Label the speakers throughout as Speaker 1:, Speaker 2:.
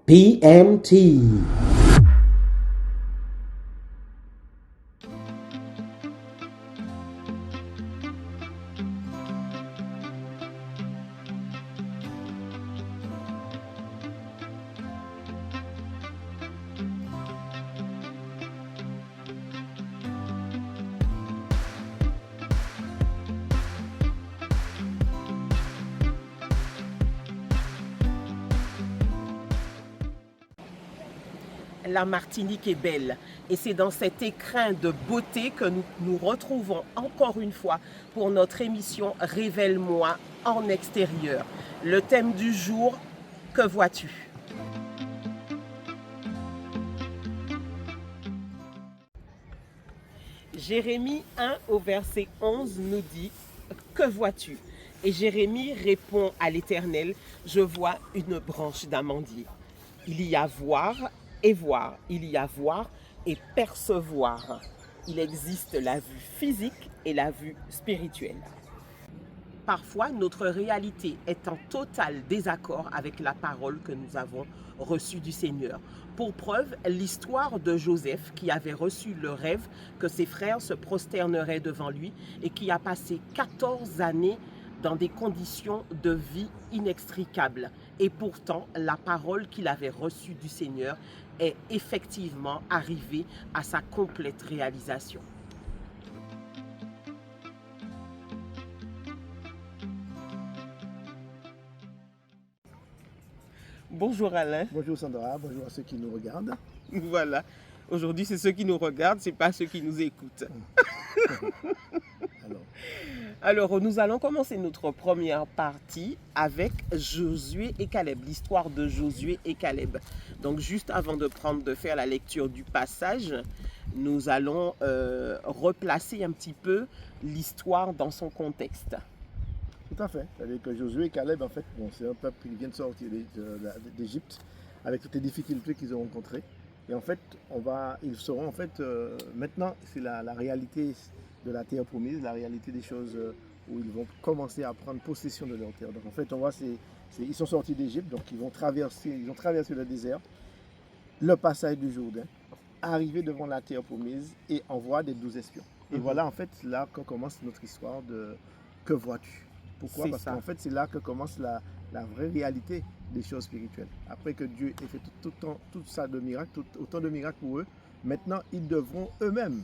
Speaker 1: PMT.
Speaker 2: La Martinique est belle et c'est dans cet écrin de beauté que nous nous retrouvons encore une fois pour notre émission Révèle-moi en extérieur. Le thème du jour, que vois-tu? Jérémie 1 au verset 11 nous dit, que vois-tu? Et Jérémie répond à l'Éternel, je vois une branche d'amandier. Il y a voir et voir, il y a voir et percevoir. Il existe la vue physique et la vue spirituelle. Parfois, notre réalité est en total désaccord avec la parole que nous avons reçue du Seigneur. Pour preuve, l'histoire de Joseph qui avait reçu le rêve que ses frères se prosterneraient devant lui et qui a passé 14 années dans des conditions de vie inextricables. Et pourtant, la parole qu'il avait reçue du Seigneur est effectivement arrivée à sa complète réalisation. Bonjour Alain.
Speaker 3: Bonjour Sandra, bonjour à ceux qui nous regardent.
Speaker 2: Voilà. Aujourd'hui, c'est ceux qui nous regardent, c'est pas ceux qui nous écoutent. Alors, nous allons commencer notre première partie avec Josué et Caleb, l'histoire de Josué et Caleb. Donc, juste avant de faire la lecture du passage, nous allons replacer un petit peu l'histoire dans son contexte.
Speaker 3: Tout à fait. C'est-à-dire que Josué et Caleb, en fait, c'est un peuple qui vient de sortir d'Égypte avec toutes les difficultés qu'ils ont rencontrées. Et en fait, ils seront en fait, maintenant, c'est la réalité de la terre promise, la réalité des choses où ils vont commencer à prendre possession de leur terre. Donc en fait, on voit, ils sont sortis d'Égypte, donc ils ont traversé le désert, le passage du Jourdain, arriver devant la terre promise et envoie des 12 espions. Et voilà en fait là que commence notre histoire de que vois-tu? Pourquoi? Parce qu'en fait, c'est là que commence la vraie réalité des choses spirituelles. Après que Dieu ait fait tout ça de miracles, autant de miracles pour eux, maintenant, ils devront eux-mêmes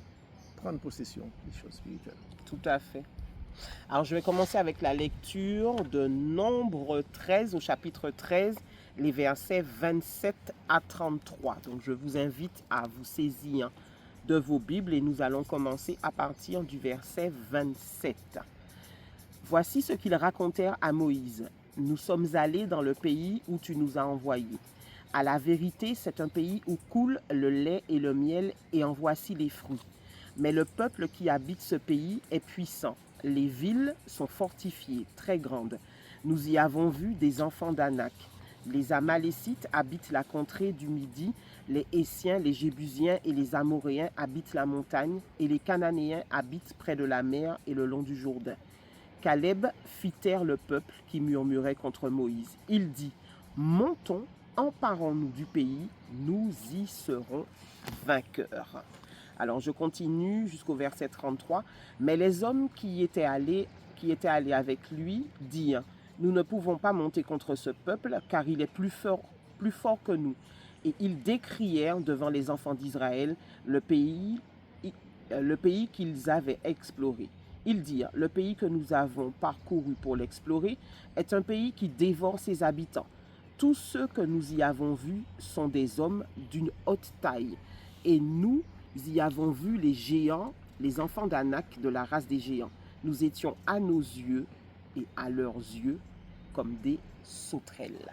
Speaker 3: prendre possession des choses spirituelles.
Speaker 2: Tout à fait. Alors, je vais commencer avec la lecture de Nombre 13 au chapitre 13, les versets 27 à 33. Donc, je vous invite à vous saisir de vos Bibles et nous allons commencer à partir du verset 27. Voici ce qu'ils racontèrent à Moïse. Nous sommes allés dans le pays où tu nous as envoyés. À la vérité, c'est un pays où coule le lait et le miel, et en voici les fruits. Mais le peuple qui habite ce pays est puissant. Les villes sont fortifiées, très grandes. Nous y avons vu des enfants d'Anak. Les Amalécites habitent la contrée du Midi, les Hétiens, les Jébusiens et les Amoréens habitent la montagne, et les Cananéens habitent près de la mer et le long du Jourdain. Caleb fit taire le peuple qui murmurait contre Moïse. Il dit, montons, emparons-nous du pays, nous y serons vainqueurs. Alors je continue jusqu'au verset 33. Mais les hommes qui étaient allés avec lui dirent, nous ne pouvons pas monter contre ce peuple, car il est plus fort que nous. Et ils décrièrent devant les enfants d'Israël le pays qu'ils avaient exploré. Ils dirent, le pays que nous avons parcouru pour l'explorer est un pays qui dévore ses habitants. Tous ceux que nous y avons vus sont des hommes d'une haute taille. Et nous y avons vu les géants, les enfants d'Anak de la race des géants. Nous étions à nos yeux et à leurs yeux comme des sauterelles.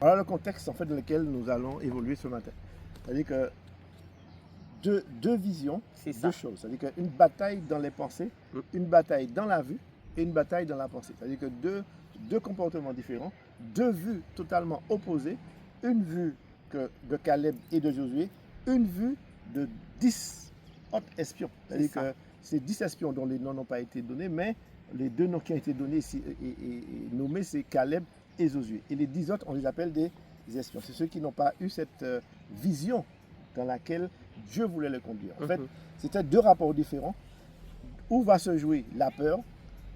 Speaker 3: Voilà le contexte en fait dans lequel nous allons évoluer ce matin. C'est-à-dire que deux visions, deux choses. C'est-à-dire qu'une bataille dans les pensées, une bataille dans la vue et une bataille dans la pensée. C'est-à-dire que deux comportements différents, deux vues totalement opposées, une vue de Caleb et de Josué, une vue de 10 autres espions. C'est-à-dire ces 10 espions dont les noms n'ont pas été donnés, mais les 2 noms qui ont été donnés ici et nommés, c'est Caleb et Josué. Et les 10 autres, on les appelle des espions. C'est ceux qui n'ont pas eu cette vision dans laquelle Dieu voulait les conduire. En fait, c'était 2 rapports différents où va se jouer la peur,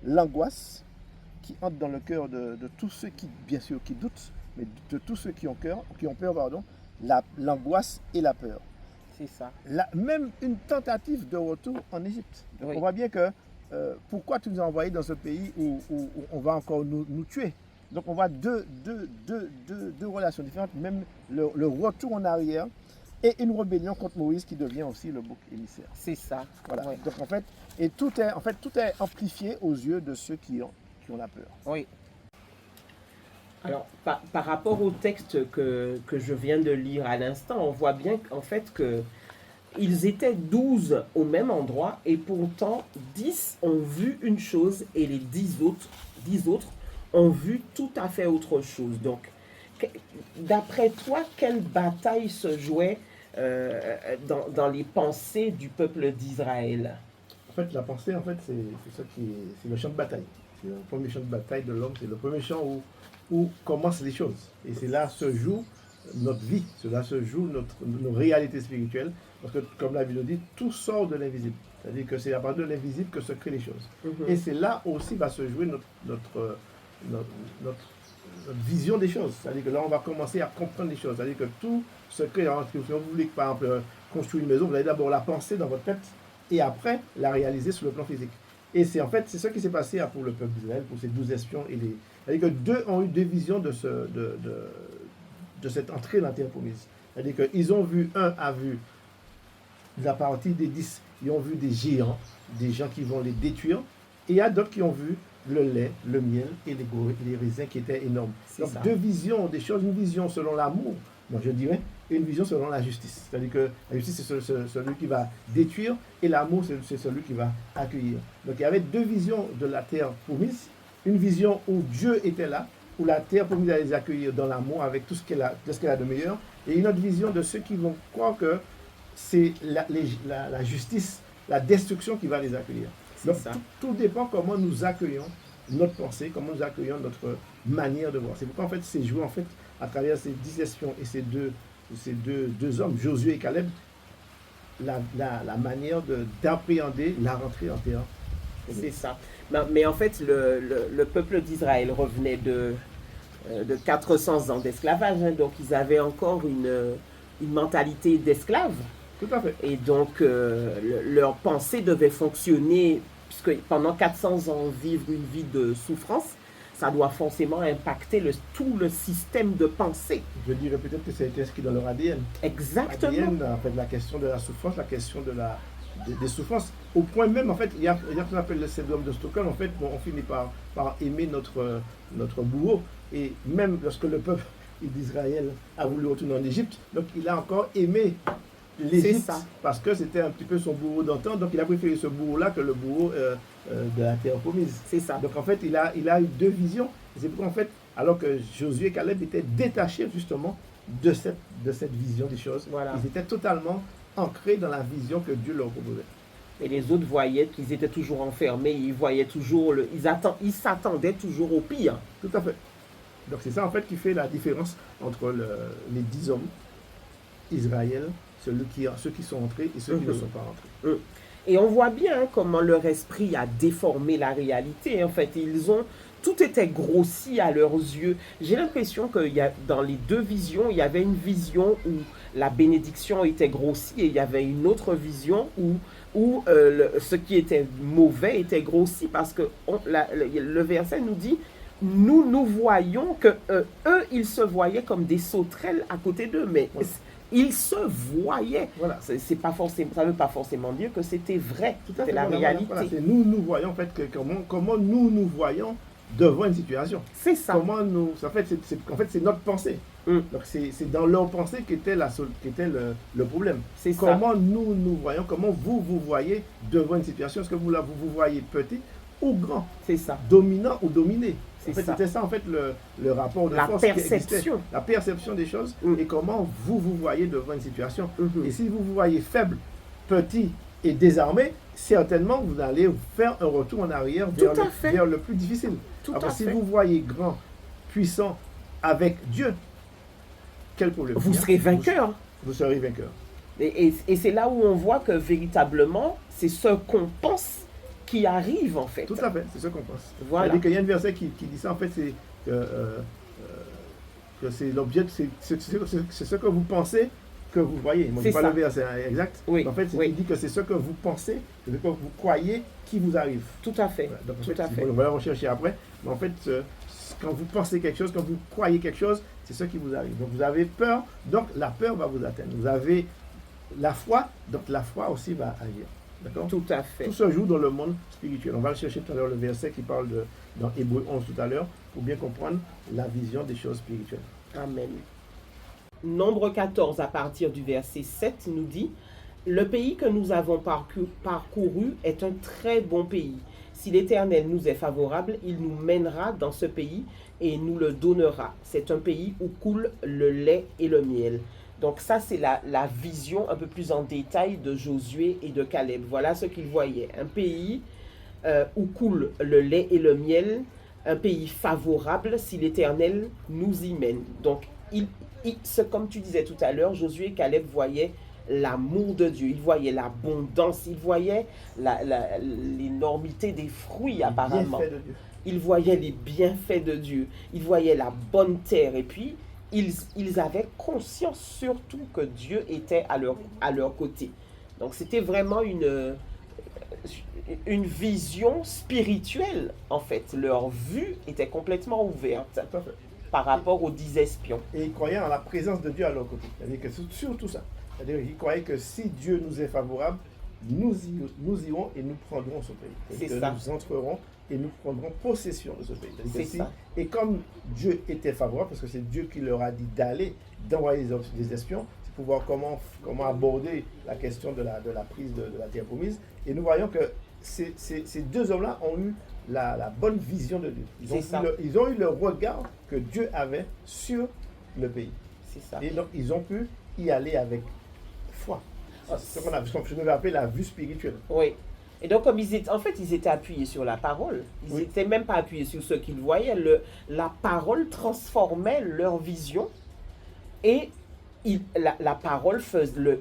Speaker 3: l'angoisse qui entre dans le cœur de tous ceux qui, bien sûr, qui doutent, mais de tous ceux qui ont peur, pardon, l'angoisse et la peur.
Speaker 2: C'est ça.
Speaker 3: Même une tentative de retour en Égypte.
Speaker 2: Oui.
Speaker 3: On voit bien que pourquoi tu nous as envoyés dans ce pays où on va encore nous tuer. Donc on voit deux relations différentes, même le retour en arrière et une rébellion contre Moïse qui devient aussi le bouc émissaire.
Speaker 2: C'est ça.
Speaker 3: Voilà.
Speaker 2: Oui.
Speaker 3: Donc en fait, et tout est amplifié aux yeux de ceux qui ont la peur.
Speaker 2: Oui. Alors, par rapport au texte que je viens de lire à l'instant, on voit bien qu'en fait ils étaient 12 au même endroit et pourtant 10 ont vu une chose et les 10 autres ont vu tout à fait autre chose. Donc, d'après toi, quelle bataille se jouait dans les pensées du peuple d'Israël?
Speaker 3: En fait, la pensée, c'est le champ de bataille. C'est le premier champ de bataille de l'homme, c'est le premier champ où commencent les choses. Et c'est là se joue notre vie, c'est là se joue nos réalités spirituelles. Parce que, comme la Bible dit, tout sort de l'invisible. C'est-à-dire que c'est à partir de l'invisible que se créent les choses. Et c'est là aussi va se jouer notre vision des choses. C'est-à-dire que là, on va commencer à comprendre les choses. C'est-à-dire que tout se crée. Si vous voulez, par exemple, construire une maison, vous allez d'abord la penser dans votre tête et après la réaliser sur le plan physique. Et c'est ce qui s'est passé pour le peuple d'Israël, pour ces 12 espions. C'est-à-dire que 2 ont eu 2 visions de cette entrée dans la terre promise. C'est-à-dire qu'ils ont vu, un a vu la partie des 10, ils ont vu des géants, des gens qui vont les détruire. Et il y a d'autres qui ont vu le lait, le miel et les raisins qui étaient énormes. Donc 2 visions des choses, une vision selon l'amour, moi je dirais, et une vision selon la justice. C'est-à-dire que la justice c'est celui qui va détruire et l'amour c'est celui qui va accueillir. Donc il y avait 2 visions de la terre promise, une vision où Dieu était là, où la terre promise allait les accueillir dans l'amour avec tout ce qu'elle a de meilleur, et une autre vision de ceux qui vont croire que c'est la justice, la destruction qui va les accueillir. Donc tout dépend comment nous accueillons notre pensée, comment nous accueillons notre manière de voir. C'est pourquoi en fait c'est joué en fait à travers ces 10 espions et ces deux hommes, Josué et Caleb, la manière d'appréhender la rentrée en terre.
Speaker 2: C'est ça. Mais en fait, le peuple d'Israël revenait de 400 ans d'esclavage, hein, donc ils avaient encore une mentalité d'esclave.
Speaker 3: Tout à fait.
Speaker 2: Et donc, leur pensée devait fonctionner, puisque pendant 400 ans, vivre une vie de souffrance, ça doit forcément impacter tout le système de pensée. Je
Speaker 3: dirais peut-être que c'est inscrit dans leur ADN.
Speaker 2: Exactement.
Speaker 3: ADN, en fait, la question de la souffrance, la question des souffrances. Au point même, en fait, il y a ce qu'on appelle le syndrome de Stockholm. En fait, on finit par aimer notre bourreau. Et même lorsque le peuple d'Israël a voulu retourner en Égypte, donc il a encore aimé l'Égypte parce que c'était un petit peu son bourreau d'antan. Donc il a préféré ce bourreau-là que le bourreau de la terre promise.
Speaker 2: C'est ça.
Speaker 3: Donc en fait, il a eu 2 visions. C'est pourquoi en fait, alors que Josué et Caleb étaient détachés justement de cette vision des choses,
Speaker 2: voilà.
Speaker 3: Ils étaient totalement ancrés dans la vision que Dieu leur proposait.
Speaker 2: Et les autres voyaient qu'ils étaient toujours enfermés, ils voyaient toujours, ils s'attendaient toujours au pire.
Speaker 3: Tout à fait. Donc c'est ça en fait qui fait la différence entre les 10 hommes, Israël, ceux qui sont entrés et ceux qui ne sont pas entrés.
Speaker 2: Et on voit bien comment leur esprit a déformé la réalité. En fait, tout était grossi à leurs yeux. J'ai l'impression que dans les 2 visions, il y avait une vision où la bénédiction était grossie et il y avait une autre vision où ce qui était mauvais était grossi, parce que le verset nous dit, nous voyons que eux, ils se voyaient comme des sauterelles à côté d'eux, mais ils se voyaient.
Speaker 3: Voilà.
Speaker 2: Ça ne veut pas forcément dire que c'était vrai. C'est la réalité.
Speaker 3: Voilà. Nous voyons en fait comment nous voyons devant une situation.
Speaker 2: C'est ça.
Speaker 3: En fait, c'est notre pensée. Donc c'est dans leur pensée qu'était le problème.
Speaker 2: C'est
Speaker 3: comment nous voyons, comment vous voyez devant une situation. Est-ce que vous voyez petit ou grand? C'est ça. Dominant ou dominé. En fait, c'était ça en fait le rapport de force qui existait. La perception des choses et comment vous voyez devant une situation. Et si vous voyez faible, petit Et désormais, certainement, vous allez faire un retour en arrière vers le plus difficile. Alors, si vous voyez grand, puissant avec Dieu, quel problème?
Speaker 2: Vous serez vainqueur.
Speaker 3: Vous serez vainqueur.
Speaker 2: Et c'est là où on voit que véritablement, c'est ce qu'on pense qui arrive en fait.
Speaker 3: Tout à fait, c'est ce qu'on pense.
Speaker 2: Voilà.
Speaker 3: C'est-à-dire qu'il y a un verset qui dit ça, en fait, c'est que c'est l'objet, c'est ce que vous pensez que vous voyez. Moi, je ne sais pas le verset exact.
Speaker 2: Oui.
Speaker 3: En fait, il dit que c'est ce que vous pensez, c'est ce que vous croyez qui vous arrive.
Speaker 2: Tout à fait.
Speaker 3: Voilà. Donc, en
Speaker 2: Tout
Speaker 3: fait,
Speaker 2: à fait.
Speaker 3: On va rechercher après. Mais en fait, quand vous pensez quelque chose, quand vous croyez quelque chose, c'est ce qui vous arrive. Donc vous avez peur, donc la peur va vous atteindre. Vous avez la foi, donc la foi aussi va agir. D'accord?
Speaker 2: Tout à fait.
Speaker 3: Tout se joue dans le monde spirituel. On va chercher tout à l'heure le verset qui parle dans Hébreux 11 tout à l'heure pour bien comprendre la vision des choses spirituelles.
Speaker 2: Amen. Nombre 14 à partir du verset 7 nous dit: le pays que nous avons parcouru est un très bon pays. Si l'Éternel nous est favorable, il nous mènera dans ce pays et nous le donnera. C'est un pays où coule le lait et le miel. Donc ça, c'est la vision un peu plus en détail de Josué et de Caleb. Voilà ce qu'ils voyaient. Un pays où coule le lait et le miel, un pays favorable si l'Éternel nous y mène. Donc, comme tu disais tout à l'heure, Josué et Caleb voyaient l'amour de Dieu, ils voyaient l'abondance, ils voyaient l'énormité des fruits apparemment. Ils voyaient les bienfaits de Dieu, ils voyaient la bonne terre et puis ils avaient conscience surtout que Dieu était à leur côté. Donc c'était vraiment une vision spirituelle en fait. Leur vue était complètement ouverte par rapport aux 10 espions.
Speaker 3: Et ils croyaient en la présence de Dieu à leur côté. C'est-à-dire que surtout ça. C'est-à-dire qu'ils croyaient que si Dieu nous est favorable, nous irons et nous prendrons ce pays. C'est ça. Nous entrerons et nous prendrons possession de ce pays.
Speaker 2: C'est ça.
Speaker 3: Et comme Dieu était favorable, parce que c'est Dieu qui leur a dit d'aller, d'envoyer des espions, c'est pour voir comment aborder la question de la prise de la terre promise. Et nous voyons que ces deux hommes-là ont eu la bonne vision de Dieu. Ils ont eu le regard que Dieu avait sur le pays.
Speaker 2: C'est ça.
Speaker 3: Et donc, ils ont pu y aller avec foi. C'est ce qu'on avait appelé la vue spirituelle.
Speaker 2: Oui. Et donc, comme ils étaient appuyés sur la parole. Ils n'étaient même pas appuyés sur ce qu'ils voyaient. La parole transformait leur vision et la parole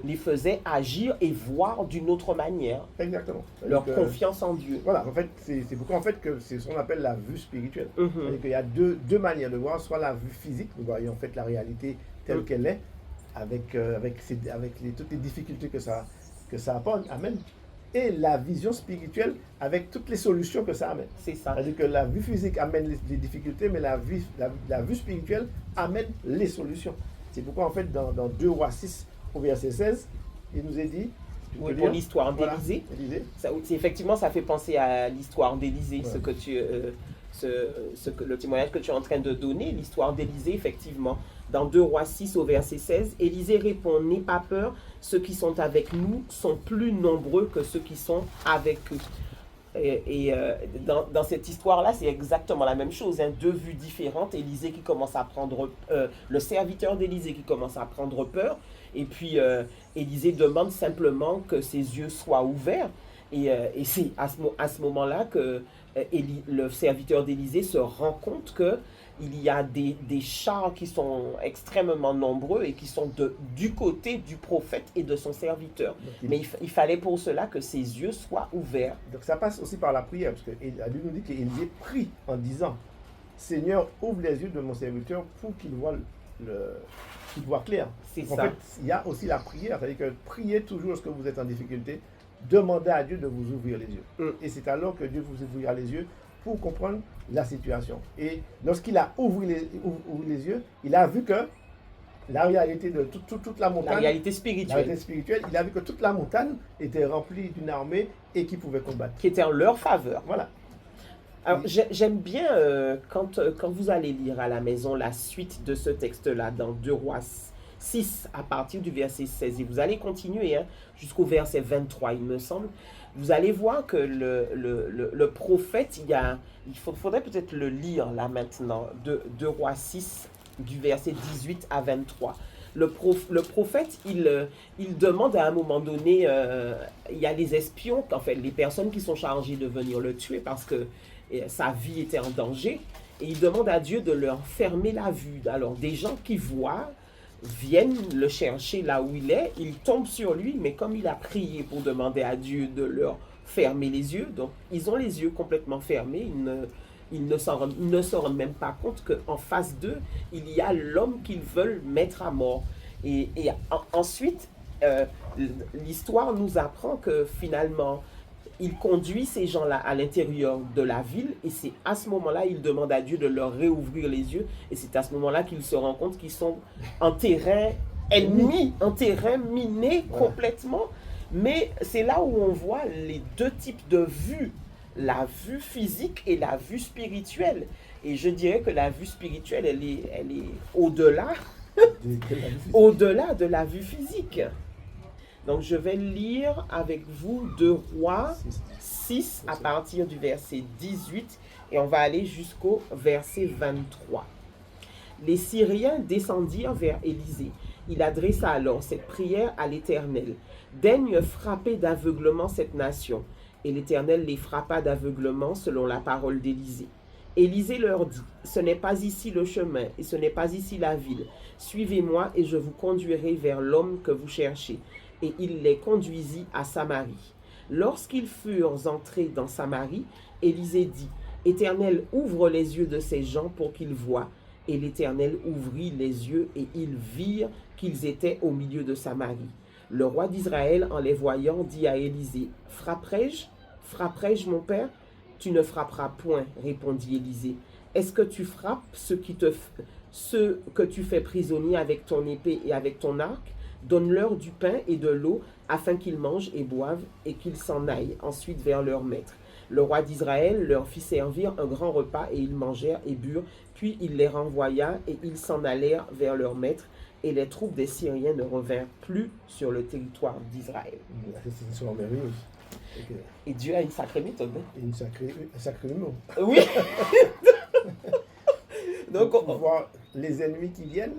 Speaker 2: les faisait agir et voir d'une autre manière.
Speaker 3: Exactement.
Speaker 2: Leur confiance en Dieu.
Speaker 3: Voilà, en fait, c'est pourquoi en fait que c'est ce qu'on appelle la vue spirituelle. C'est-à-dire qu'il y a deux manières de voir, soit la vue physique, nous voyons en fait la réalité telle qu'elle est, avec toutes les difficultés que ça amène, et la vision spirituelle avec toutes les solutions que ça amène.
Speaker 2: C'est ça.
Speaker 3: C'est-à-dire que la vue physique amène les difficultés, mais la vue spirituelle amène les solutions. C'est pourquoi en fait dans 2 Rois 6 au verset 16, il nous est dit...
Speaker 2: Oui, pour l'histoire d'Élisée. Effectivement, ça fait penser à l'histoire d'Élisée, le témoignage que tu es en train de donner, l'histoire d'Élisée, effectivement. Dans 2 Rois 6 au verset 16, Élisée répond: n'aie pas peur, ceux qui sont avec nous sont plus nombreux que ceux qui sont avec eux. Dans cette histoire-là, c'est exactement la même chose, hein, 2 vues différentes. Élisée qui commence à prendre, le serviteur d'Élisée qui commence à prendre peur, et puis Élisée demande simplement que ses yeux soient ouverts, et c'est à ce moment-là que le serviteur d'Élisée se rend compte que il y a des chars qui sont extrêmement nombreux et qui sont du côté du prophète et de son serviteur. Mais il fallait pour cela que ses yeux soient ouverts.
Speaker 3: Donc ça passe aussi par la prière, parce que la Bible nous dit qu'Élisée prie en disant: Seigneur, ouvre les yeux de mon serviteur pour qu'il voit clair.
Speaker 2: C'est
Speaker 3: en
Speaker 2: ça.
Speaker 3: fait, il y a aussi la prière, c'est-à-dire que priez toujours lorsque vous êtes en difficulté, demandez à Dieu de vous ouvrir les yeux. Et c'est alors que Dieu vous ouvrira les yeux pour comprendre la situation. Et lorsqu'il a ouvert les yeux, il a vu que la réalité de toute la montagne,
Speaker 2: la réalité spirituelle,
Speaker 3: il a vu que toute la montagne était remplie d'une armée et qui pouvait combattre.
Speaker 2: Qui était en leur faveur.
Speaker 3: Voilà.
Speaker 2: Alors, j'aime bien quand vous allez lire à la maison la suite de ce texte-là, dans 2 Rois 6, à partir du verset 16, et vous allez continuer jusqu'au verset 23, il me semble. Vous allez voir que le prophète, il faudrait peut-être le lire là maintenant, 2 Rois 6, du verset 18 à 23. le prophète, il demande à un moment donné, il y a les espions, en fait, les personnes qui sont chargées de venir le tuer parce que sa vie était en danger. Et il demande à Dieu de leur fermer la vue. Alors, des gens qui voient viennent le chercher là où il est, ils tombent sur lui, mais comme il a prié pour demander à Dieu de leur fermer les yeux, donc ils ont les yeux complètement fermés, ils ne se rendent même pas compte qu'en face d'eux, il y a l'homme qu'ils veulent mettre à mort. Ensuite, l'histoire nous apprend que finalement, il conduit ces gens-là à l'intérieur de la ville et c'est à ce moment-là, il demande à Dieu de leur réouvrir les yeux et c'est à ce moment-là qu'ils se rendent compte qu'ils sont en terrain ennemi, en terrain miné complètement. Mais c'est là où on voit les deux types de vues, la vue physique et la vue spirituelle. Et je dirais que la vue spirituelle, elle est au-delà, au-delà de la vue physique. Donc, je vais lire avec vous 2 Rois 6 à partir du verset 18 et on va aller jusqu'au verset 23. Les Syriens descendirent vers Élisée. Il adressa alors cette prière à l'Éternel. Daigne frapper d'aveuglement cette nation. Et l'Éternel les frappa d'aveuglement selon la parole d'Élisée. Élisée leur dit, ce n'est pas ici le chemin et ce n'est pas ici la ville. Suivez-moi et je vous conduirai vers l'homme que vous cherchez. Et il les conduisit à Samarie. Lorsqu'ils furent entrés dans Samarie, Élisée dit, Éternel, ouvre les yeux de ces gens pour qu'ils voient. Et l'Éternel ouvrit les yeux et ils virent qu'ils étaient au milieu de Samarie. Le roi d'Israël, en les voyant, dit à Élisée, frapperai-je? Frapperai-je, mon père? Tu ne frapperas point, répondit Élisée. Est-ce que tu frappes ceux que tu fais prisonniers avec ton épée et avec ton arc? Donne-leur du pain et de l'eau afin qu'ils mangent et boivent et qu'ils s'en aillent ensuite vers leur maître. Le roi d'Israël leur fit servir un grand repas et ils mangèrent et burent. Puis il les renvoya et ils s'en allèrent vers leur maître. Et les troupes des Syriens ne revinrent plus sur le territoire d'Israël.
Speaker 3: C'est une histoire merveilleuse.
Speaker 2: Et Dieu a une sacrée méthode.
Speaker 3: Et un sacré mot.
Speaker 2: Oui. Donc,
Speaker 3: on voit les ennemis qui viennent,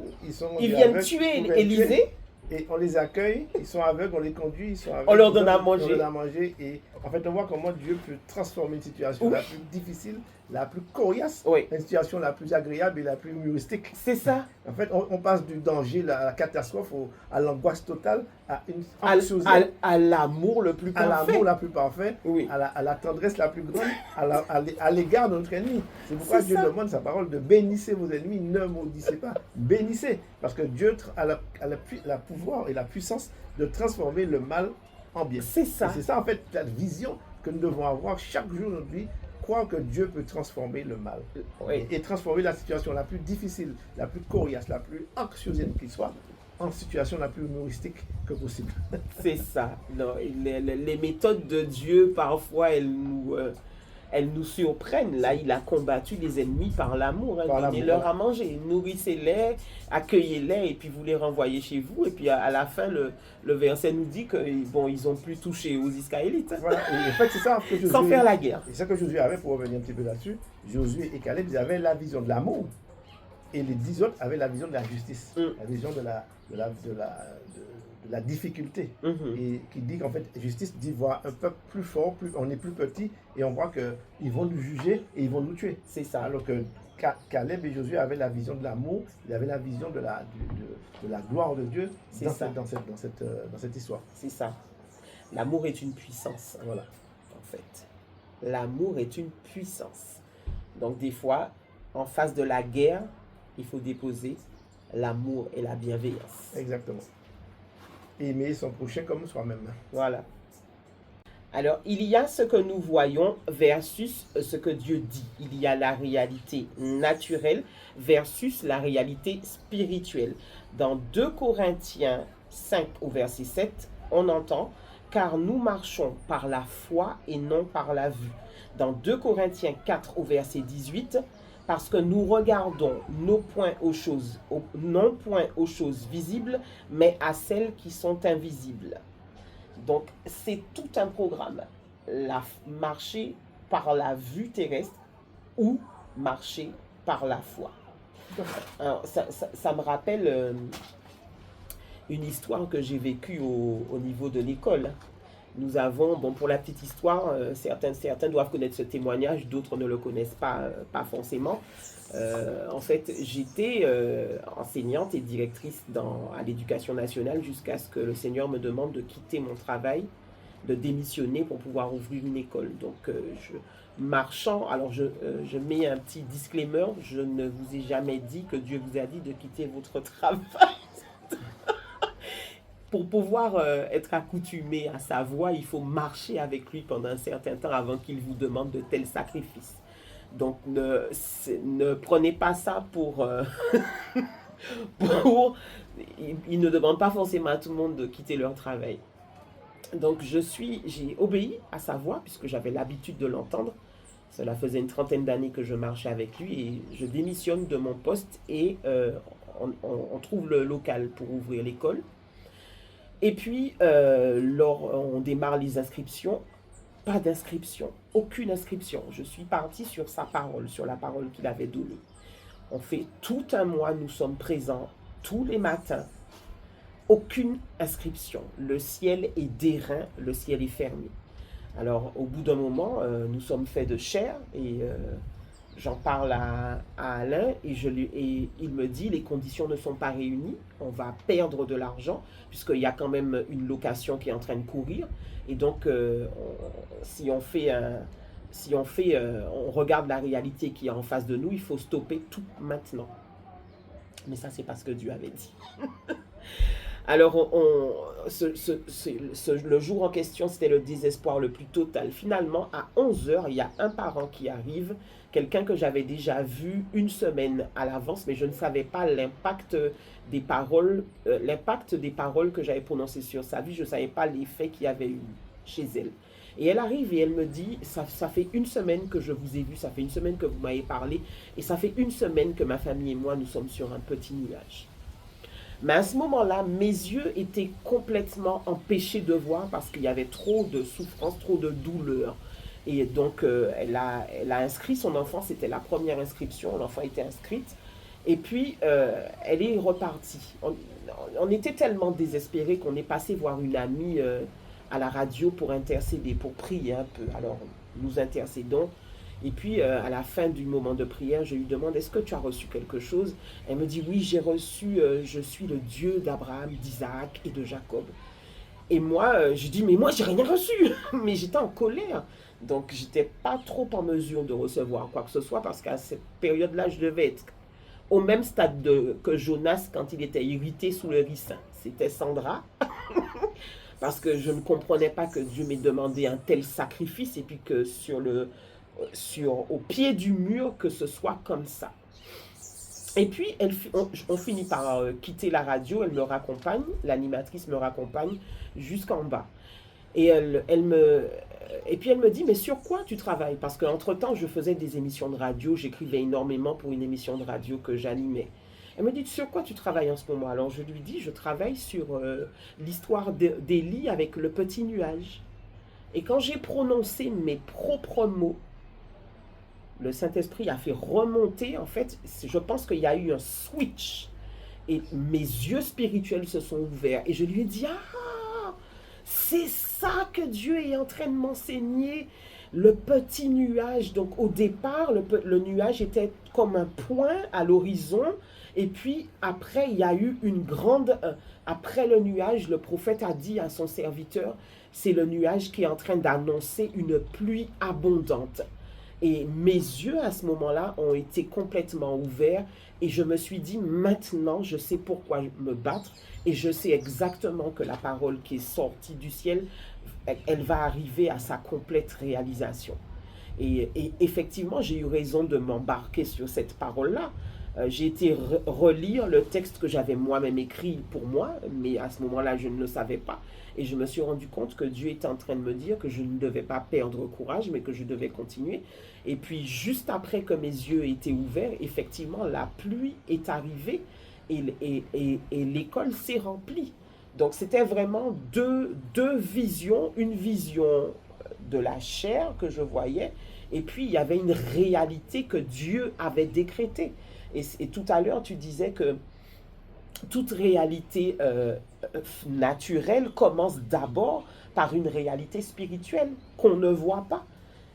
Speaker 3: ils
Speaker 2: viennent tuer Élisée.
Speaker 3: Et on les accueille, ils sont aveugles, on les conduit, ils sont aveugles.
Speaker 2: On leur donne à manger.
Speaker 3: On leur donne à manger. Et en fait, on voit comment Dieu peut transformer une situation la plus difficile, la plus coriace, une situation la plus agréable et la plus humoristique.
Speaker 2: C'est ça.
Speaker 3: En fait, on passe du danger, à la catastrophe, à l'angoisse totale, à une anxiété.
Speaker 2: À l'amour le plus parfait.
Speaker 3: À l'amour la plus parfait, à la tendresse la plus grande, à l'égard de notre ennemi. C'est pourquoi Dieu demande sa parole de bénissez vos ennemis, ne maudissez pas. Bénissez. Parce que Dieu a le pouvoir et la puissance de transformer le mal en bien.
Speaker 2: C'est ça.
Speaker 3: Et c'est ça, en fait, la vision que nous devons avoir chaque jour de notre vie. Croire que Dieu peut transformer le mal et transformer la situation la plus difficile, la plus coriace, la plus anxiogène qu'il soit, en situation la plus humoristique que possible.
Speaker 2: C'est ça. Non, les méthodes de Dieu, parfois, elles nous surprennent. Là, il a combattu les ennemis par l'amour. Donnez-leur à manger, nourrissez-les, accueillez-les, et puis vous les renvoyez chez vous. Et puis à la fin, le verset nous dit qu'ils n'ont plus touché aux Israélites.
Speaker 3: Voilà, et en fait, c'est ça que Josué,
Speaker 2: sans faire la guerre.
Speaker 3: Et ça que Josué avait, pour revenir un petit peu là-dessus, Josué et Caleb, ils avaient la vision de l'amour. Et les 10 autres avaient la vision de la justice, la vision de la difficulté. Et qui dit qu'en fait, justice dit voir un peuple plus fort, on est plus petit, et on voit qu'ils vont nous juger et ils vont nous tuer.
Speaker 2: C'est ça.
Speaker 3: Alors que Caleb et Josué avaient la vision de l'amour, ils avaient la vision de la gloire de Dieu dans cette histoire.
Speaker 2: C'est ça. L'amour est une puissance.
Speaker 3: Voilà.
Speaker 2: En fait. L'amour est une puissance. Donc des fois, en face de la guerre, il faut déposer l'amour et la bienveillance.
Speaker 3: Exactement. Aimer son prochain comme soi-même.
Speaker 2: Voilà. Alors, il y a ce que nous voyons versus ce que Dieu dit. Il y a la réalité naturelle versus la réalité spirituelle. Dans 2 Corinthiens 5 au verset 7, on entend « Car nous marchons par la foi et non par la vue ». Dans 2 Corinthiens 4 au verset 18, parce que nous regardons non point aux choses visibles, mais à celles qui sont invisibles. Donc, c'est tout un programme. Marcher par la vue terrestre ou marcher par la foi. Alors, ça me rappelle une histoire que j'ai vécue au niveau de l'école. Nous avons, bon, pour la petite histoire, certains doivent connaître ce témoignage, d'autres ne le connaissent pas forcément. En fait, j'étais enseignante et directrice à l'Éducation nationale jusqu'à ce que le Seigneur me demande de quitter mon travail, de démissionner pour pouvoir ouvrir une école. Donc, marchant, alors je mets un petit disclaimer, je ne vous ai jamais dit que Dieu vous a dit de quitter votre travail. Pour pouvoir être accoutumé à sa voix, il faut marcher avec lui pendant un certain temps avant qu'il vous demande de tels sacrifices. Donc, ne prenez pas ça pour... il ne demande pas forcément à tout le monde de quitter leur travail. Donc, j'ai obéi à sa voix puisque j'avais l'habitude de l'entendre. Cela faisait une trentaine d'années que je marchais avec lui et je démissionne de mon poste et on trouve le local pour ouvrir l'école. Et puis, on démarre les inscriptions. Pas d'inscription, aucune inscription. Je suis partie sur sa parole, sur la parole qu'il avait donnée. On fait tout un mois, nous sommes présents tous les matins. Aucune inscription. Le ciel est d'airain, le ciel est fermé. Alors, au bout d'un moment, nous sommes faits de chair et j'en parle à Alain et il me dit les conditions ne sont pas réunies, on va perdre de l'argent puisqu'il y a quand même une location qui est en train de courir et donc si on regarde la réalité qui est en face de nous, il faut stopper tout maintenant. Mais ça c'est parce que Dieu avait dit. Alors, le jour en question, c'était le désespoir le plus total. Finalement, à 11h, il y a un parent qui arrive, quelqu'un que j'avais déjà vu une semaine à l'avance, mais je ne savais pas l'impact des paroles que j'avais prononcées sur sa vie. Je ne savais pas l'effet qu'il y avait eu chez elle. Et elle arrive et elle me dit, ça fait une semaine que je vous ai vu, ça fait une semaine que vous m'avez parlé, et ça fait une semaine que ma famille et moi, nous sommes sur un petit nuage. Mais à ce moment-là, mes yeux étaient complètement empêchés de voir parce qu'il y avait trop de souffrance, trop de douleur. Et donc, elle a inscrit son enfant, c'était la première inscription, l'enfant était inscrite. Et puis, elle est repartie. On était tellement désespérés qu'on est passé voir une amie à la radio pour intercéder, pour prier un peu. Alors, nous intercédons. Et puis, à la fin du moment de prière, je lui demande, est-ce que tu as reçu quelque chose? Elle me dit, oui, j'ai reçu, je suis le Dieu d'Abraham, d'Isaac et de Jacob. Et moi, je dis, mais moi, j'ai rien reçu. Mais j'étais en colère. Donc, j'étais pas trop en mesure de recevoir quoi que ce soit parce qu'à cette période-là, je devais être au même stade que Jonas quand il était irrité sous le ricin. C'était Sandra. Parce que je ne comprenais pas que Dieu m'ait demandé un tel sacrifice et puis que au pied du mur, que ce soit comme ça. Et puis, on finit par quitter la radio, elle me raccompagne, l'animatrice me raccompagne jusqu'en bas. Et puis elle me dit, mais sur quoi tu travailles? Parce qu'entre-temps, je faisais des émissions de radio, j'écrivais énormément pour une émission de radio que j'animais. Elle me dit, sur quoi tu travailles en ce moment? Alors je lui dis, je travaille sur l'histoire d'Élie avec le petit nuage. Et quand j'ai prononcé mes propres mots, le Saint-Esprit a fait remonter, en fait, je pense qu'il y a eu un switch. Et mes yeux spirituels se sont ouverts. Et je lui ai dit, ah, c'est ça que Dieu est en train de m'enseigner. Le petit nuage, donc au départ, le nuage était comme un point à l'horizon. Et puis après, il y a eu une grande... après le nuage, le prophète a dit à son serviteur, c'est le nuage qui est en train d'annoncer une pluie abondante. Et mes yeux, à ce moment-là, ont été complètement ouverts. Et je me suis dit, maintenant, je sais pourquoi me battre. Et je sais exactement que la parole qui est sortie du ciel, elle va arriver à sa complète réalisation. Et effectivement, j'ai eu raison de m'embarquer sur cette parole-là. J'ai été relire le texte que j'avais moi-même écrit pour moi, mais à ce moment-là, je ne le savais pas. Et je me suis rendu compte que Dieu était en train de me dire que je ne devais pas perdre courage, mais que je devais continuer. Et puis, juste après que mes yeux étaient ouverts, effectivement, la pluie est arrivée et l'école s'est remplie. Donc, c'était vraiment deux visions, une vision de la chair que je voyais, et puis il y avait une réalité que Dieu avait décrétée. Et tout à l'heure, tu disais que toute réalité naturelle commence d'abord par une réalité spirituelle qu'on ne voit pas.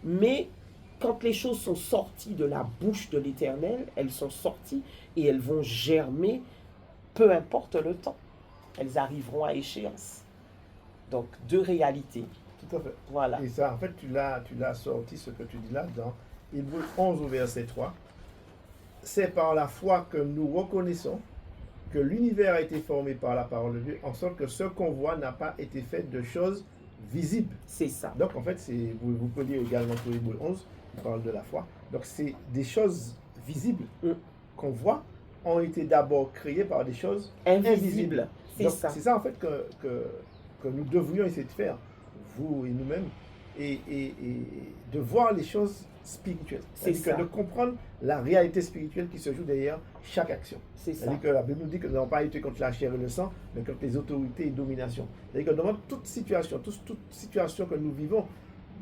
Speaker 2: Mais quand les choses sont sorties de la bouche de l'Éternel, elles sont sorties et elles vont germer, peu importe le temps. Elles arriveront à échéance. Donc, deux réalités.
Speaker 3: Tout à fait.
Speaker 2: Voilà.
Speaker 3: Et ça, en fait, tu l'as sorti, ce que tu dis là, dans Hébreux 11 au verset 3. C'est par la foi que nous reconnaissons que l'univers a été formé par la parole de Dieu, en sorte que ce qu'on voit n'a pas été fait de choses visibles.
Speaker 2: C'est ça.
Speaker 3: Donc, en fait, vous pouvez lire également pour Hébreux 11, qui parle de la foi. Donc, c'est des choses visibles qu'on voit, ont été d'abord créées par des choses invisibles.
Speaker 2: C'est ça.
Speaker 3: C'est ça, en fait, que nous devrions essayer de faire, vous et nous-mêmes, et de voir les choses spirituelles. C'est-à-dire de comprendre la réalité spirituelle qui se joue derrière chaque action. C'est-à-dire que la Bible nous dit que nous n'avons pas été contre la chair et le sang, mais contre les autorités et dominations. C'est-à-dire que dans toute situation que nous vivons,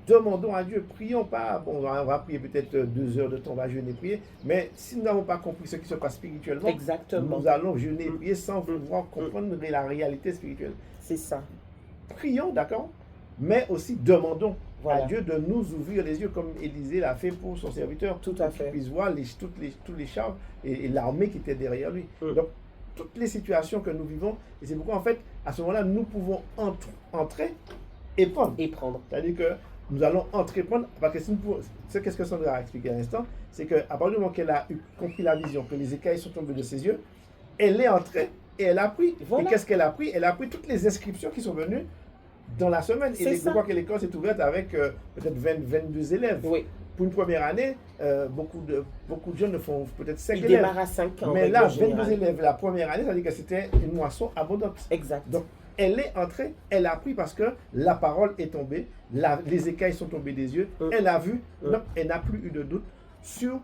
Speaker 3: demandons à Dieu, prions pas, bon, on va prier peut-être 2 heures de temps, on va jeûner et prier, mais si nous n'avons pas compris ce qui se passe spirituellement, nous allons jeûner et prier sans pouvoir comprendre la réalité spirituelle.
Speaker 2: C'est ça.
Speaker 3: Prions, d'accord, mais aussi demandons à Dieu de nous ouvrir les yeux comme Élisée l'a fait pour son serviteur.
Speaker 2: Tout à fait.
Speaker 3: Qu'il puisse voir tous les chars et l'armée qui était derrière lui. Donc, toutes les situations que nous vivons, et c'est pourquoi en fait, à ce moment-là, nous pouvons entrer et prendre. C'est-à-dire que nous allons entrer et prendre, parce que qu'est-ce que Sandra a expliqué à l'instant, c'est qu'à partir du moment qu'elle a compris la vision, que les écailles sont tombées de ses yeux, elle est entrée et elle a pris. Et qu'est-ce qu'elle a pris? Elle a pris toutes les inscriptions qui sont venues dans la semaine. Et je crois que l'école s'est ouverte avec peut-être 22 élèves.
Speaker 2: Oui.
Speaker 3: Pour une première année, beaucoup de jeunes ne font peut-être 5 élèves.
Speaker 2: Ils démarrent à 5 ans.
Speaker 3: Mais là, 22 élèves la première année, ça veut dire que c'était une moisson abondante.
Speaker 2: Exact.
Speaker 3: Donc, elle est entrée, elle a appris parce que la parole est tombée, les écailles sont tombées des yeux, elle a vu, donc elle n'a plus eu de doute sur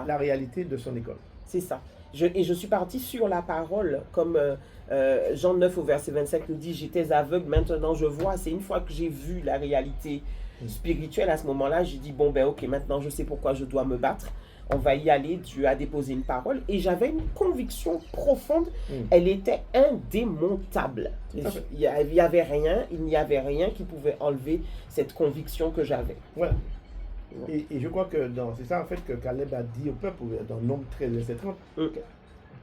Speaker 3: la réalité de son école.
Speaker 2: C'est ça. Je suis partie sur la parole, comme Jean 9 au verset 25 nous dit, j'étais aveugle, maintenant je vois. C'est une fois que j'ai vu la réalité spirituelle, à ce moment-là, j'ai dit, bon ben ok, maintenant je sais pourquoi je dois me battre. On va y aller, Dieu a déposé une parole. Et j'avais une conviction profonde, elle était indémontable. Il n'y avait rien qui pouvait enlever cette conviction que j'avais.
Speaker 3: Voilà. Et je crois que c'est ça en fait que Caleb a dit au peuple, dans Nombre 13, verset 30,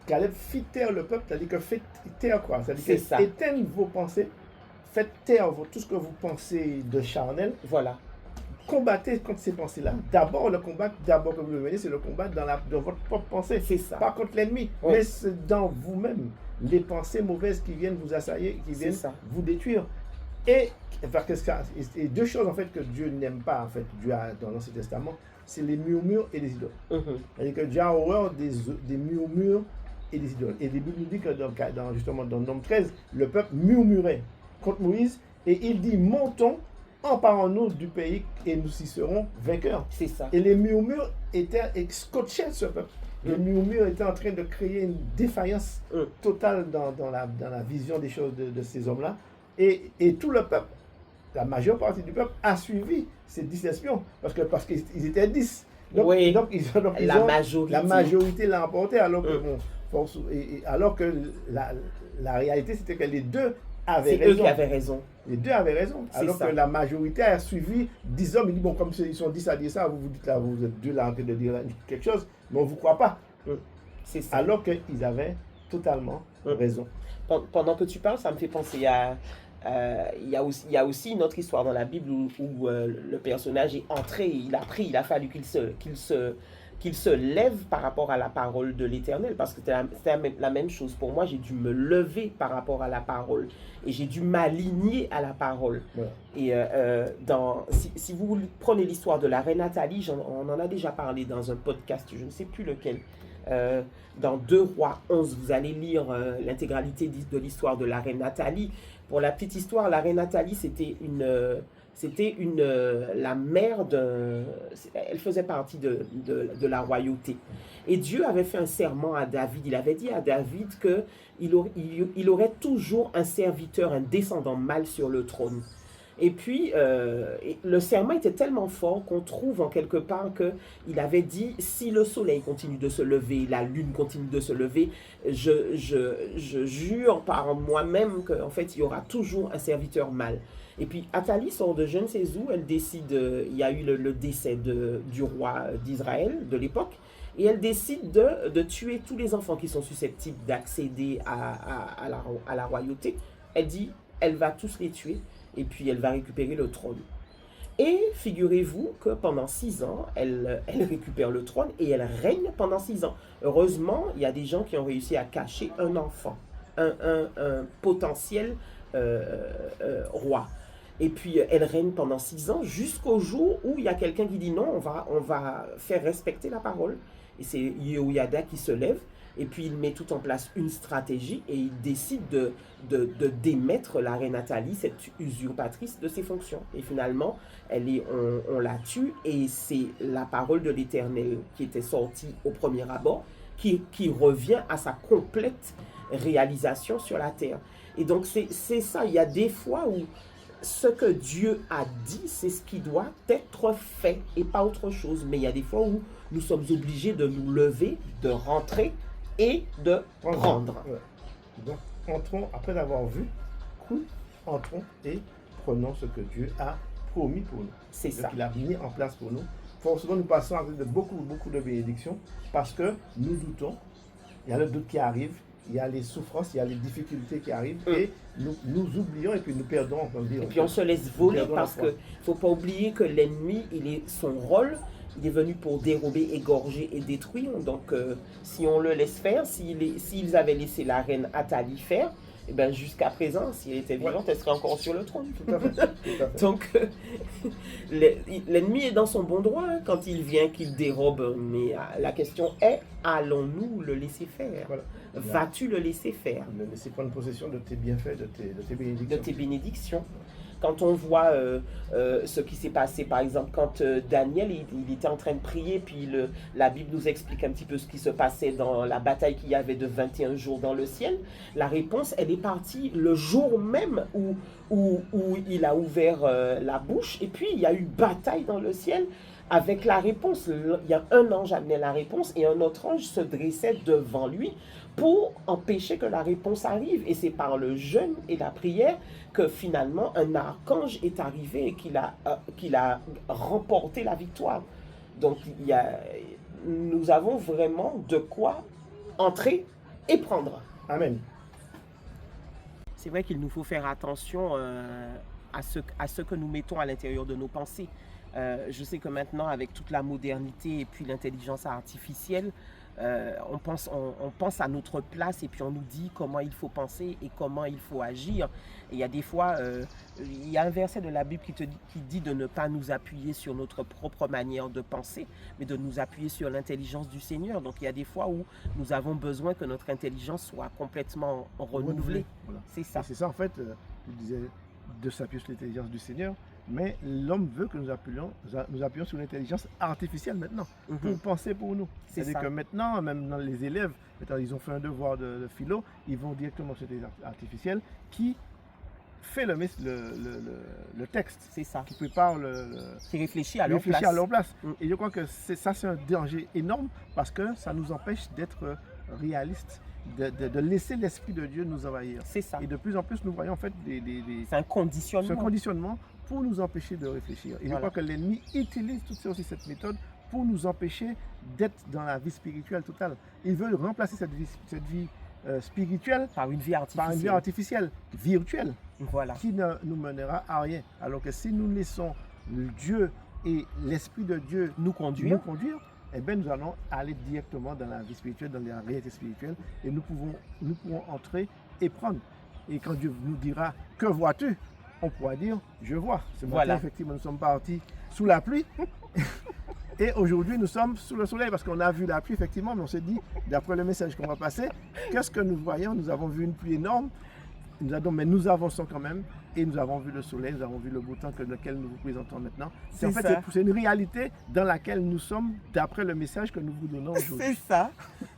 Speaker 3: Caleb fit taire le peuple, c'est-à-dire que fait taire quoi? C'est-à-dire que éteignez vos pensées, faites taire tout ce que vous pensez de charnel.
Speaker 2: Voilà.
Speaker 3: Combattez contre ces pensées-là. D'abord, le combat que vous menez, c'est le combat dans votre propre pensée.
Speaker 2: C'est ça.
Speaker 3: Pas contre l'ennemi, mais c'est dans vous-même. Les pensées mauvaises qui viennent vous assaillir, qui viennent vous détruire. Et 2 choses en fait que Dieu n'aime pas, en fait, Dieu a dans l'Ancien Testament, c'est les murmures et les idoles. C'est-à-dire que Dieu a horreur des murmures et des idoles. Et la Bible nous dit que justement dans Nombre 13, le peuple murmurait contre Moïse et il dit, montons, emparons-nous du pays et nous y serons vainqueurs.
Speaker 2: C'est ça.
Speaker 3: Et les murmures étaient scotchés ce peuple. Les murmures étaient en train de créer une défaillance totale dans la vision des choses de ces hommes-là. Et tout le peuple, la majeure partie du peuple a suivi ces 10 espions parce qu'ils étaient 10. Donc, la majorité l'a emporté alors que la réalité c'était que les deux avaient raison.
Speaker 2: C'est eux qui avaient raison.
Speaker 3: Les deux avaient raison. Alors que la majorité a suivi 10 hommes. Ils disent, bon, comme ils sont 10 à dire ça, vous dites là, vous êtes deux là en train de dire quelque chose, mais on ne vous croit pas.
Speaker 2: C'est ça.
Speaker 3: Alors qu'ils avaient totalement raison.
Speaker 2: Pendant que tu parles, ça me fait penser à... Il y a aussi une autre histoire dans la Bible où le personnage est entré, il a fallu qu'il se lève par rapport à la parole de l'Éternel, parce que c'était la même chose pour moi. J'ai dû me lever par rapport à la parole et j'ai dû m'aligner à la parole. Et si vous prenez l'histoire de la reine Nathalie, on en a déjà parlé dans un podcast, je ne sais plus lequel. Dans 2 Rois 11, vous allez lire l'intégralité de l'histoire de la reine Nathalie. Pour la petite histoire, la reine Nathalie, c'était la mère elle faisait partie de la royauté. Et Dieu avait fait un serment à David. Il avait dit à David qu'il aurait toujours un serviteur, un descendant mâle sur le trône. Et puis, le serment était tellement fort qu'on trouve en quelque part qu'il avait dit, si le soleil continue de se lever, la lune continue de se lever, je jure par moi-même qu'en fait, il y aura toujours un serviteur mâle. Et puis, Athalie sort de je ne sais où, elle décide, il y a eu le décès du roi d'Israël de l'époque, et elle décide de tuer tous les enfants qui sont susceptibles d'accéder à la royauté. Elle dit, elle va tous les tuer, et puis elle va récupérer le trône. Et figurez-vous que pendant 6 ans, elle récupère le trône et elle règne pendant 6 ans. Heureusement, il y a des gens qui ont réussi à cacher un enfant, un potentiel roi. Et puis elle règne pendant 6 ans jusqu'au jour où il y a quelqu'un qui dit non, on va faire respecter la parole. Et c'est Yehoyada qui se lève. Et puis il met tout en place une stratégie et il décide de démettre la reine Athalie, cette usurpatrice, de ses fonctions. Et finalement, on la tue et c'est la parole de l'Éternel qui était sortie au premier abord qui revient à sa complète réalisation sur la terre. Et donc c'est ça, il y a des fois où ce que Dieu a dit, c'est ce qui doit être fait et pas autre chose. Mais il y a des fois où nous sommes obligés de nous lever, de rentrer et de prendre.
Speaker 3: Ouais. Donc, entrons, après avoir vu, entrons et prenons ce que Dieu a promis pour nous.
Speaker 2: C'est ça.
Speaker 3: Il a mis en place pour nous. Forcément, nous passons à côté de beaucoup de bénédictions parce que nous doutons. Il y a le doute qui arrive, il y a les souffrances, il y a les difficultés qui arrivent et nous oublions et puis nous perdons, on peut dire.
Speaker 2: Et puis on se laisse voler parce qu'il ne faut pas oublier que l'ennemi, son rôle, il est venu pour dérober, égorger et détruire. Donc, si on le laisse faire, s'ils avaient laissé la reine Athalie faire, eh ben, jusqu'à présent, si elle était vivante, elle serait encore sur le trône.
Speaker 3: Tout à fait. Tout à fait.
Speaker 2: Donc, l'ennemi est dans son bon droit hein, quand il vient, qu'il dérobe. Mais la question est, allons-nous le laisser faire?
Speaker 3: Voilà.
Speaker 2: Vas-tu le laisser faire?
Speaker 3: Le laisser prendre possession de tes bienfaits, de tes bénédictions.
Speaker 2: De tes bénédictions. Quand on voit ce qui s'est passé, par exemple, quand Daniel il était en train de prier, puis la Bible nous explique un petit peu ce qui se passait dans la bataille qu'il y avait de 21 jours dans le ciel, la réponse, elle est partie le jour même où il a ouvert la bouche, et puis il y a eu bataille dans le ciel avec la réponse. Il y a un ange amenait la réponse, et un autre ange se dressait devant lui pour empêcher que la réponse arrive. Et c'est par le jeûne et la prière que finalement un archange est arrivé et qu'il a remporté la victoire. Donc nous avons vraiment de quoi entrer et prendre.
Speaker 3: Amen.
Speaker 2: C'est vrai qu'il nous faut faire attention à ce que nous mettons à l'intérieur de nos pensées. Je sais que maintenant, avec toute la modernité et puis l'intelligence artificielle, on pense à notre place et puis on nous dit comment il faut penser et comment il faut agir. Et il y a des fois, il y a un verset de la Bible qui dit de ne pas nous appuyer sur notre propre manière de penser, mais de nous appuyer sur l'intelligence du Seigneur. Donc il y a des fois où nous avons besoin que notre intelligence soit complètement renouvelée.
Speaker 3: Voilà.
Speaker 2: C'est ça.
Speaker 3: Et c'est ça en fait, je disais, de s'appuyer sur l'intelligence du Seigneur. Mais l'homme veut que nous appuyions sur l'intelligence artificielle maintenant, pour penser pour nous. C'est-à-dire que maintenant, même dans les élèves, ils ont fait un devoir de philo, ils vont directement sur l'intelligence artificielle qui fait le texte.
Speaker 2: C'est ça.
Speaker 3: Qui prépare
Speaker 2: qui réfléchit à leur place.
Speaker 3: Et je crois que ça, c'est un danger énorme parce que ça nous empêche d'être réalistes. De laisser l'Esprit de Dieu nous envahir.
Speaker 2: C'est ça.
Speaker 3: Et de plus en plus, nous voyons en fait
Speaker 2: c'est un conditionnement.
Speaker 3: C'est un conditionnement pour nous empêcher de réfléchir. Et je crois que l'ennemi utilise aussi cette méthode pour nous empêcher d'être dans la vie spirituelle totale. Il veut remplacer cette vie spirituelle
Speaker 2: par une vie
Speaker 3: artificielle, virtuelle,
Speaker 2: voilà,
Speaker 3: qui ne nous mènera à rien. Alors que si nous laissons Dieu et l'Esprit de Dieu nous conduire, eh bien, nous allons aller directement dans la vie spirituelle, dans la réalité spirituelle, et nous pourrons entrer et prendre. Et quand Dieu nous dira « Que vois-tu » on pourra dire « Je vois ». Ce matin, effectivement, nous sommes partis sous la pluie, et aujourd'hui, nous sommes sous le soleil, parce qu'on a vu la pluie, effectivement, mais on s'est dit, d'après le message qu'on va passer, qu'est-ce que nous voyons? Nous avons vu une pluie énorme, mais nous avançons quand même, et nous avons vu le soleil, nous avons vu le beau temps lequel nous vous présentons maintenant.
Speaker 2: C'est
Speaker 3: En fait,
Speaker 2: ça.
Speaker 3: c'est une réalité dans laquelle nous sommes d'après le message que nous vous donnons aujourd'hui.
Speaker 2: C'est ça.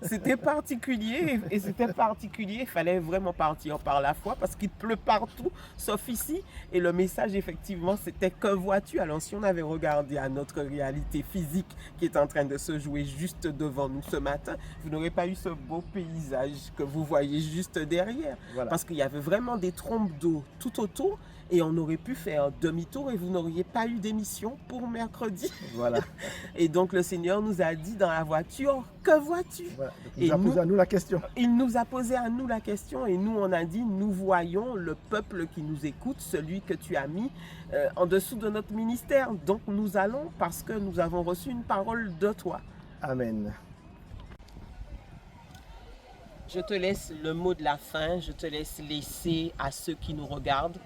Speaker 2: C'était particulier et c'était particulier. Il fallait vraiment partir par la foi parce qu'il pleut partout, sauf ici. Et le message, effectivement, c'était que vois-tu? Alors, si on avait regardé à notre réalité physique qui est en train de se jouer juste devant nous ce matin, vous n'aurez pas eu ce beau paysage que vous voyez juste derrière.
Speaker 3: Voilà.
Speaker 2: Parce qu'il y avait vraiment des trompes d'eau tout autour et on aurait pu faire demi-tour et vous n'auriez pas eu d'émission pour mercredi.
Speaker 3: Voilà.
Speaker 2: Et donc le Seigneur nous a dit dans la voiture, que vois-tu?
Speaker 3: Voilà. Donc,
Speaker 2: Et
Speaker 3: il nous a
Speaker 2: nous-
Speaker 3: posé à nous la question.
Speaker 2: Il nous a posé à nous la question et nous on a dit, nous voyons le peuple qui nous écoute, celui que tu as mis en dessous de notre ministère. Donc nous allons parce que nous avons reçu une parole de toi.
Speaker 3: Amen.
Speaker 2: Je te laisse le mot de la fin, je te laisse laisser à ceux qui nous regardent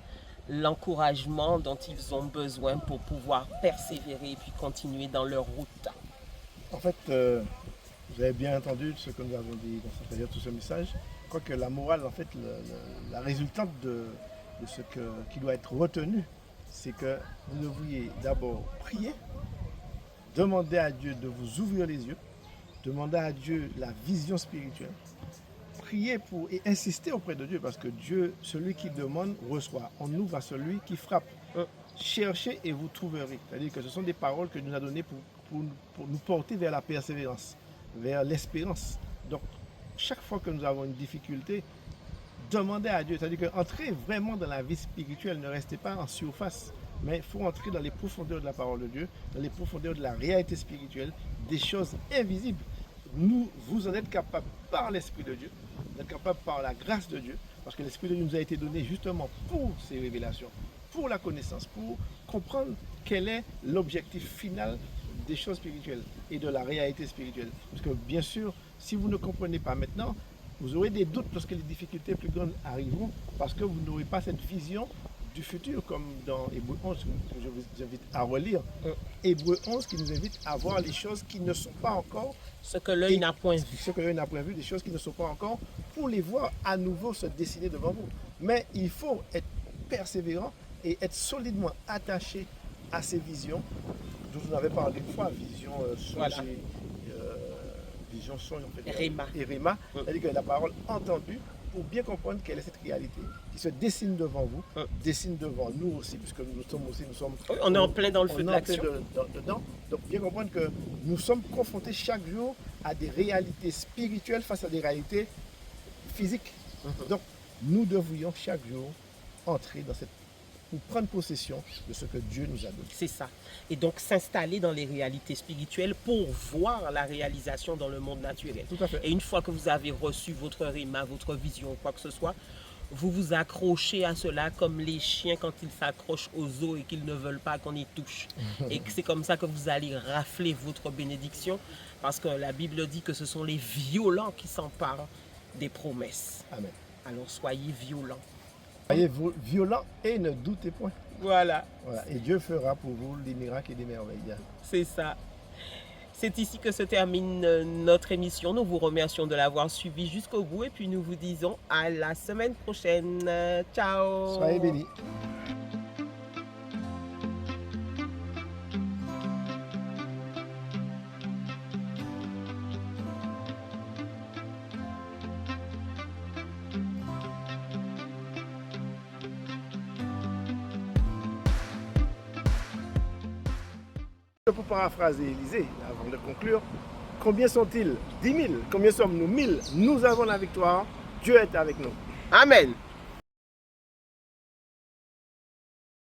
Speaker 2: l'encouragement dont ils ont besoin pour pouvoir persévérer et puis continuer dans leur route.
Speaker 3: En fait, vous avez bien entendu ce que nous avons dit dans tout ce message. Je crois que la morale, en fait, la résultante de ce qui doit être retenu, c'est que vous devriez d'abord prier, demander à Dieu de vous ouvrir les yeux, demander à Dieu la vision spirituelle, prier pour et insister auprès de Dieu parce que Dieu, celui qui demande, reçoit. On ouvre à celui qui frappe. Cherchez et vous trouverez. C'est-à-dire que ce sont des paroles que nous a données pour nous porter vers la persévérance, vers l'espérance. Donc, chaque fois que nous avons une difficulté, demandez à Dieu. C'est-à-dire qu'entrer vraiment dans la vie spirituelle, ne restez pas en surface, mais il faut entrer dans les profondeurs de la parole de Dieu, dans les profondeurs de la réalité spirituelle, des choses invisibles. Vous en êtes capable par l'Esprit de Dieu, vous êtes capable par la grâce de Dieu, parce que l'Esprit de Dieu nous a été donné justement pour ces révélations, pour la connaissance, pour comprendre quel est l'objectif final des choses spirituelles et de la réalité spirituelle. Parce que bien sûr, si vous ne comprenez pas maintenant, vous aurez des doutes lorsque les difficultés plus grandes arriveront, parce que vous n'aurez pas cette vision du futur, comme dans Hébreu 11, que je vous invite à relire. Hébreu 11 qui nous invite à voir les choses qui ne sont pas encore,
Speaker 2: Ce que l'œil n'a point vu.
Speaker 3: ce que l'œil n'a point vu, des choses qui ne sont pas encore, pour les voir à nouveau se dessiner devant vous. Mais il faut être persévérant et être solidement attaché à ces visions, dont on avait parlé une fois, vision songe
Speaker 2: Voilà.
Speaker 3: vision songe en fait,
Speaker 2: Réma.
Speaker 3: et Réma, c'est-à-dire que la parole entendue, pour bien comprendre quelle est cette réalité qui se dessine devant vous, dessine devant nous aussi, puisque nous sommes aussi,
Speaker 2: Oui, on est en plein dans le feu de
Speaker 3: on est en plein
Speaker 2: l'action.
Speaker 3: dedans. Donc bien comprendre que nous sommes confrontés chaque jour à des réalités spirituelles face à des réalités physiques. Donc nous devrions chaque jour entrer dans cette, pour prendre possession de ce que Dieu nous a donné.
Speaker 2: C'est ça. Et donc s'installer dans les réalités spirituelles pour voir la réalisation dans le monde naturel.
Speaker 3: Tout à fait.
Speaker 2: Et une fois que vous avez reçu votre réma, votre vision, quoi que ce soit, vous vous accrochez à cela comme les chiens quand ils s'accrochent aux os et qu'ils ne veulent pas qu'on y touche. Et que c'est comme ça que vous allez rafler votre bénédiction parce que la Bible dit que ce sont les violents qui s'emparent des promesses.
Speaker 3: Amen.
Speaker 2: Alors soyez violents.
Speaker 3: Soyez violents et ne doutez point.
Speaker 2: Voilà,
Speaker 3: Voilà. Et Dieu fera pour vous des miracles et des merveilles.
Speaker 2: c'est ça. C'est ici que se termine notre émission. Nous vous remercions de l'avoir suivi jusqu'au bout et puis nous vous disons à la semaine prochaine. Ciao.
Speaker 3: Soyez bénis. Pour paraphraser Élisée, avant de conclure, combien sont-ils? 10 000. Combien sommes-nous? 1000. Nous avons la victoire. Dieu est avec nous.
Speaker 2: Amen.